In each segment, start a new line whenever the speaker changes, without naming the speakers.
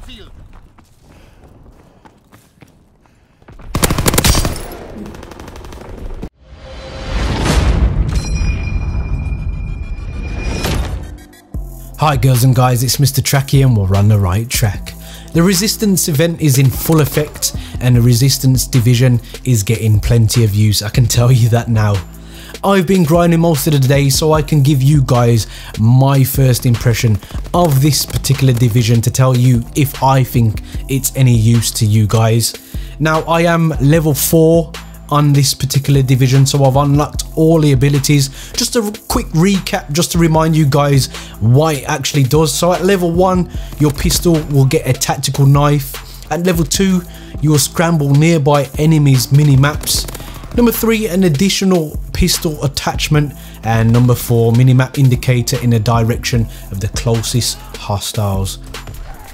field.
Hi girls and guys, it's Mr. Tracky and we're on the right track. The Resistance event is in full effect and the Resistance division is getting plenty of use, I can tell you that now. I've been grinding most of the day so I can give you guys my first impression of this particular division to tell you if I think it's any use to you guys. Now I am level 4 on this particular division, so I've unlocked all the abilities. Just a quick recap just to remind you guys what it actually does. So at level 1 your pistol will get a tactical knife. At level 2 you will scramble nearby enemies mini-maps. Number 3 an additional pistol attachment, and number 4 minimap indicator in the direction of the closest hostiles.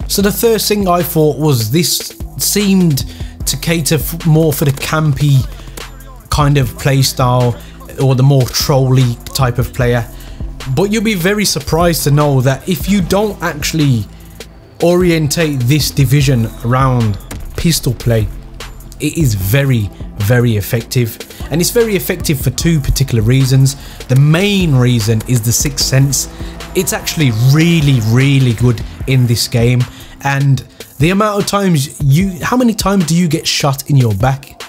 So the first thing I thought was this seemed to cater more for the campy kind of playstyle or the more trolly type of player, but you'll be very surprised to know that if you don't actually orientate this division around pistol play, it is very effective, and it's very effective for two particular reasons. The main reason is the sixth sense. It's actually really good in this game, and the amount of times how many times do you get shot in your back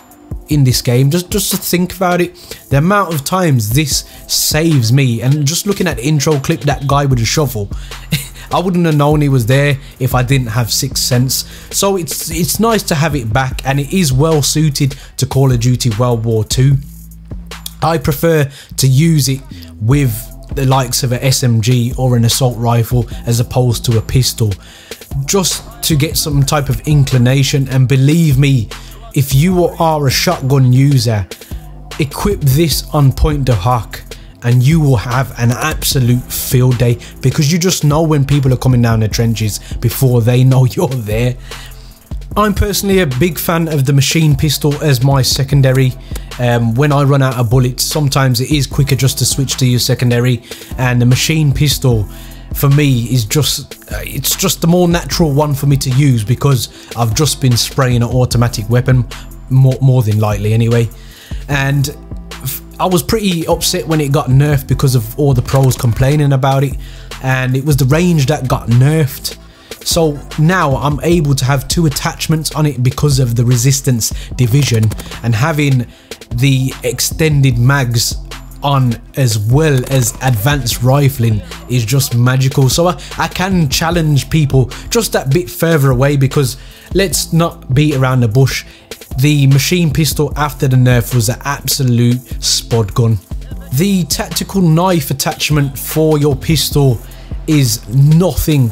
in this game? Just to think about it, the amount of times this saves me. And just looking at the intro clip, that guy with a shovel, I wouldn't have known he was there if I didn't have sixth sense. So it's nice to have it back, and it is well suited to Call of Duty World War II. I prefer to use it with the likes of an SMG or an assault rifle as opposed to a pistol, just to get some type of inclination. And believe me, if you are a shotgun user, equip this on point de hoc and you will have an absolute field day, because you just know when people are coming down the trenches before they know you're there. I'm personally a big fan of the machine pistol as my secondary. When I run out of bullets, sometimes it is quicker just to switch to your secondary, and the machine pistol for me is it's just the more natural one for me to use, because I've just been spraying an automatic weapon more than likely anyway. And I was pretty upset when it got nerfed because of all the pros complaining about it, and it was the range that got nerfed. So now I'm able to have 2 attachments on it because of the Resistance division, and having the extended mags on as well as advanced rifling is just magical. So I can challenge people just that bit further away, because let's not beat around the bush, the machine pistol after the nerf was an absolute spud gun. The tactical knife attachment for your pistol is nothing,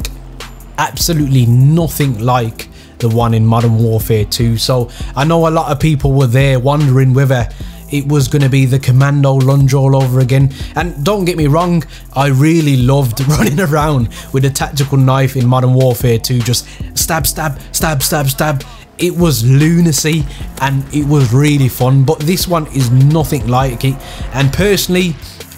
absolutely nothing like the one in Modern Warfare 2. So I know a lot of people were there wondering whether it was going to be the commando lunge all over again, and don't get me wrong, I really loved running around with a tactical knife in Modern Warfare 2, just stab. It was lunacy and it was really fun, but this one is nothing like it. And personally,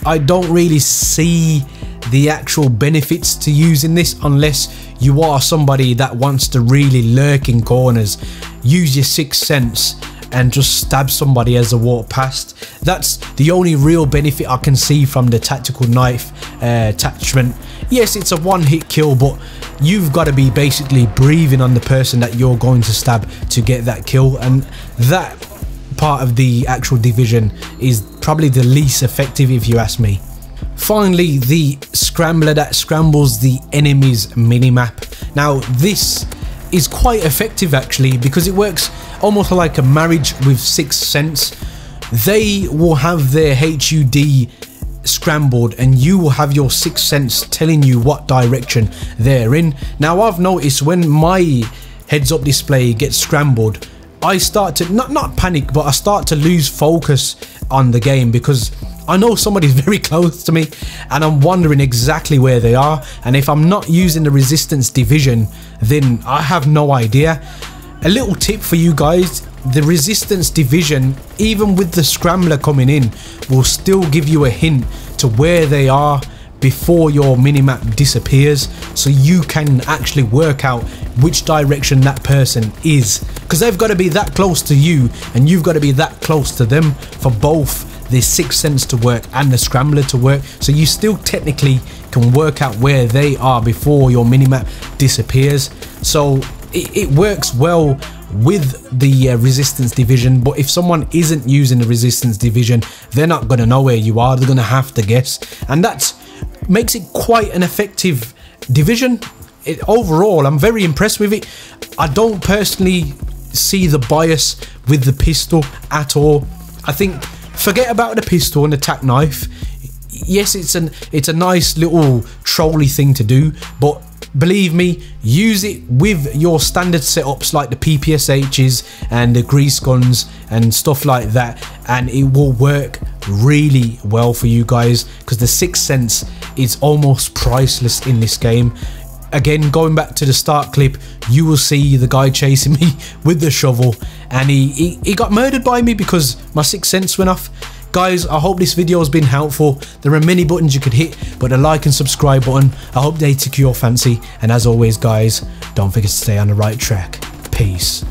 I don't really see the actual benefits to using this unless you are somebody that wants to really lurk in corners, use your sixth sense and just stab somebody as they walk past. That's the only real benefit I can see from the tactical knife attachment. Yes, it's a one-hit kill, but you've got to be basically breathing on the person that you're going to stab to get that kill, and that part of the actual division is probably the least effective if you ask me. Finally, the scrambler that scrambles the enemy's minimap. Now this is quite effective actually, because it works almost like a marriage with sixth sense. They will have their HUD scrambled and you will have your sixth sense telling you what direction they're in. Now I've noticed when my heads up display gets scrambled, I start to not panic, but I start to lose focus on the game, because I know somebody's very close to me and I'm wondering exactly where they are, and if I'm not using the Resistance division then I have no idea. A little tip for you guys, the Resistance division, even with the scrambler coming in, will still give you a hint to where they are before your minimap disappears, so you can actually work out which direction that person is, because they've got to be that close to you and you've got to be that close to them for both the sixth sense to work and the scrambler to work. So you still technically can work out where they are before your minimap disappears. So it works well with the resistance division, but if someone isn't using the resistance division, they're not going to know where you are. They're going to have to guess, and that makes it quite an effective division. Overall, I'm very impressed with it. I don't personally see the bias with the pistol at all. I think forget about the pistol and the tack knife. Yes, it's a nice little trolly thing to do, but believe me, use it with your standard setups like the PPSHs and the grease guns and stuff like that, and it will work really well for you guys, because the sixth sense is almost priceless in this game. Again, going back to the start clip, you will see the guy chasing me with the shovel, and he got murdered by me because my sixth sense went off. Guys, I hope this video has been helpful. There are many buttons you could hit, but the like and subscribe button, I hope they took your fancy. And as always guys, don't forget to stay on the right track. Peace.